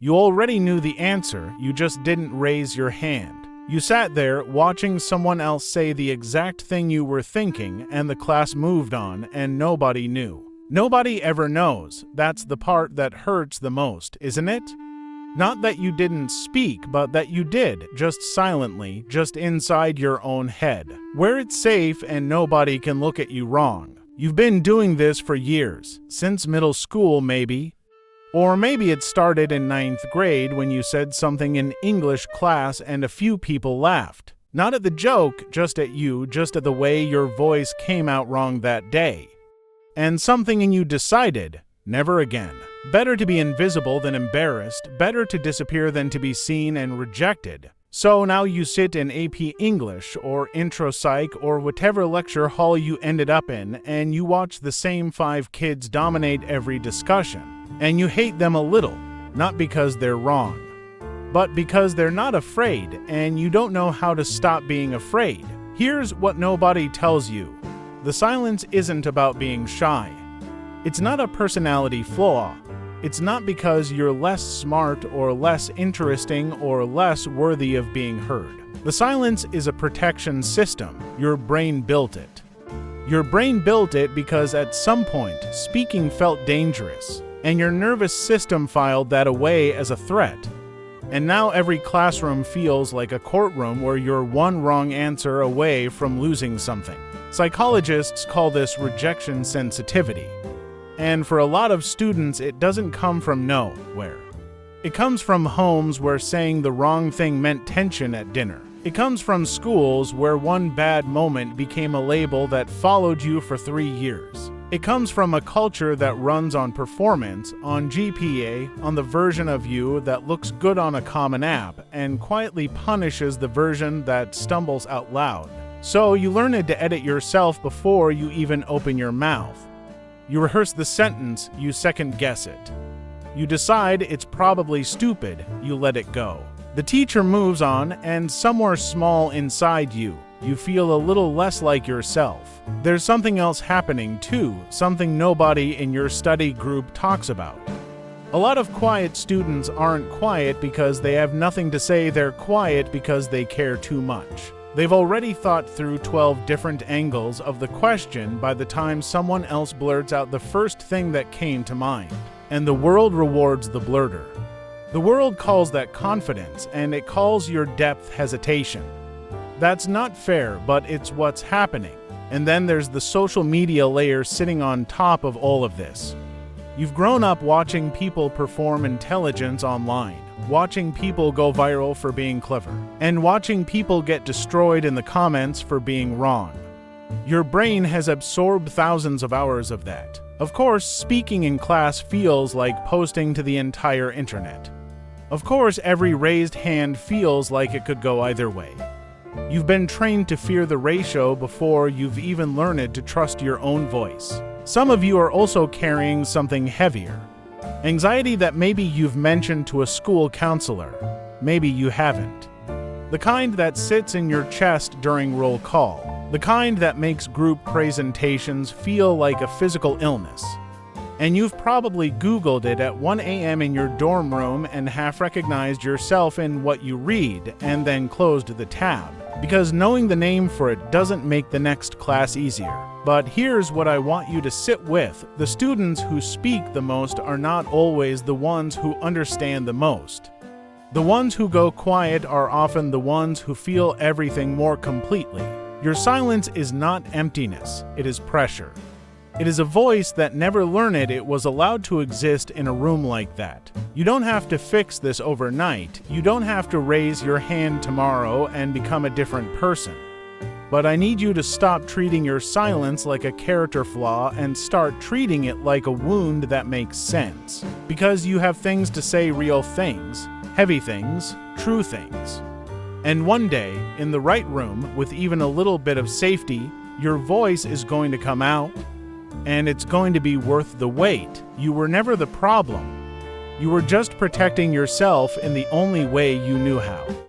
You already knew the answer, you just didn't raise your hand. You sat there watching someone else say the exact thing you were thinking, and the class moved on, and nobody knew. Nobody ever knows. That's the part that hurts the most, isn't it? Not that you didn't speak, but that you did, just silently, just inside your own head, where it's safe and nobody can look at you wrong. You've been doing this for years, since middle school maybe. Or maybe it started in 9th grade when you said something in English class and a few people laughed. Not at the joke, just at you, just at the way your voice came out wrong that day. And something in you decided, never again. Better to be invisible than embarrassed, better to disappear than to be seen and rejected. So now you sit in AP English or Intro Psych or whatever lecture hall you ended up in, and you watch the same 5 kids dominate every discussion. And you hate them a little, not because they're wrong, but because they're not afraid and you don't know how to stop being afraid. Here's what nobody tells you. The silence isn't about being shy. It's not a personality flaw. It's not because you're less smart or less interesting or less worthy of being heard. The silence is a protection system. Your brain built it. Your brain built it because at some point, speaking felt dangerous, and your nervous system filed that away as a threat. And now every classroom feels like a courtroom where you're one wrong answer away from losing something. Psychologists call this rejection sensitivity. And for a lot of students, it doesn't come from nowhere. It comes from homes where saying the wrong thing meant tension at dinner. It comes from schools where one bad moment became a label that followed you for 3 years. It comes from a culture that runs on performance, on GPA, on the version of you that looks good on a common app, and quietly punishes the version that stumbles out loud. So you learn to edit yourself before you even open your mouth. You rehearse the sentence, you second-guess it. You decide it's probably stupid, you let it go. The teacher moves on, and somewhere small inside you, you feel a little less like yourself. There's something else happening too, something nobody in your study group talks about. A lot of quiet students aren't quiet because they have nothing to say, they're quiet because they care too much. They've already thought through 12 different angles of the question by the time someone else blurts out the first thing that came to mind. And the world rewards the blurter. The world calls that confidence, and it calls your depth hesitation. That's not fair, but it's what's happening. And then there's the social media layer sitting on top of all of this. You've grown up watching people perform intelligence online, watching people go viral for being clever, and watching people get destroyed in the comments for being wrong. Your brain has absorbed thousands of hours of that. Of course, speaking in class feels like posting to the entire internet. Of course, every raised hand feels like it could go either way. You've been trained to fear the ratio before you've even learned to trust your own voice. Some of you are also carrying something heavier. Anxiety that maybe you've mentioned to a school counselor, maybe you haven't. The kind that sits in your chest during roll call. The kind that makes group presentations feel like a physical illness. And you've probably Googled it at 1 a.m. in your dorm room and half recognized yourself in what you read and then closed the tab. Because knowing the name for it doesn't make the next class easier. But here's what I want you to sit with. The students who speak the most are not always the ones who understand the most. The ones who go quiet are often the ones who feel everything more completely. Your silence is not emptiness, it is pressure. It is a voice that never learned it was allowed to exist in a room like that. You don't have to fix this overnight. You don't have to raise your hand tomorrow and become a different person. But I need you to stop treating your silence like a character flaw and start treating it like a wound that makes sense. Because you have things to say, real things, heavy things, true things. And one day, in the right room, with even a little bit of safety, your voice is going to come out. And it's going to be worth the wait. You were never the problem. You were just protecting yourself in the only way you knew how.